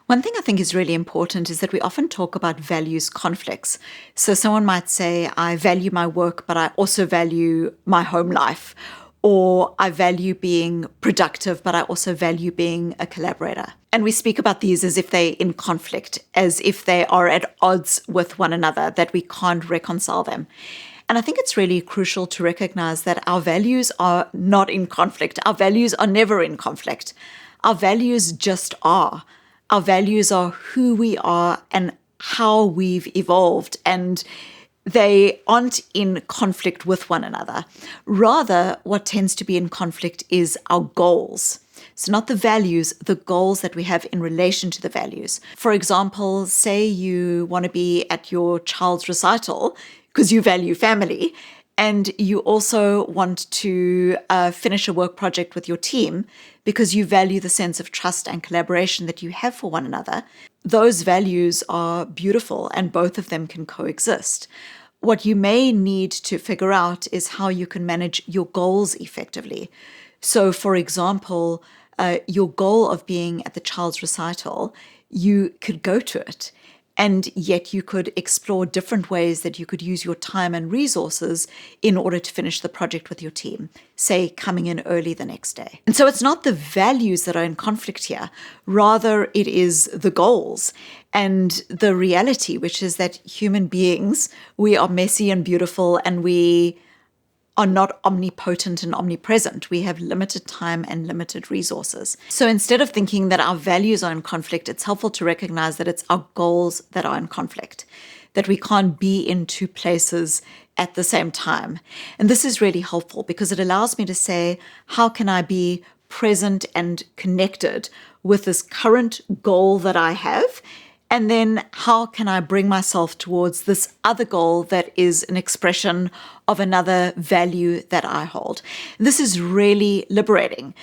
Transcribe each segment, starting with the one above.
One thing I think is really important is that we often talk about values conflicts. So someone might say, I value my work, but I also value my home life. Or I value being productive, but I also value being a collaborator. And we speak about these as if they're in conflict, as if they are at odds with one another, that we can't reconcile them. And I think it's really crucial to recognize that our values are not in conflict. Our values are never in conflict. Our values just are. Our values are who we are and how we've evolved, and they aren't in conflict with one another. Rather, what tends to be in conflict is our goals. So not the values, the goals that we have in relation to the values. For example, say you want to be at your child's recital because you value family, and you also want to finish a work project with your team because you value the sense of trust and collaboration that you have for one another. Those values are beautiful and both of them can coexist. What you may need to figure out is how you can manage your goals effectively. So, for example, your goal of being at the child's recital, you could go to it. And yet you could explore different ways that you could use your time and resources in order to finish the project with your team, say coming in early the next day. And so it's not the values that are in conflict here, rather it is the goals and the reality, which is that human beings, we are messy and beautiful, and we are not omnipotent and omnipresent. We have limited time and limited resources. So instead of thinking that our values are in conflict, it's helpful to recognize that it's our goals that are in conflict, that we can't be in two places at the same time. And this is really helpful because it allows me to say, how can I be present and connected with this current goal that I have? And then how can I bring myself towards this other goal that is an expression of another value that I hold? This is really liberating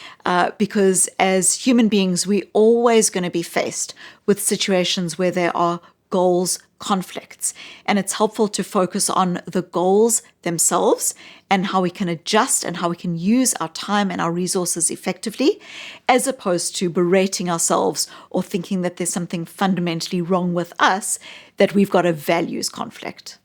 because as human beings, we're always going to be faced with situations where there are goals conflicts. And it's helpful to focus on the goals themselves and how we can adjust and how we can use our time and our resources effectively, as opposed to berating ourselves or thinking that there's something fundamentally wrong with us, that we've got a values conflict.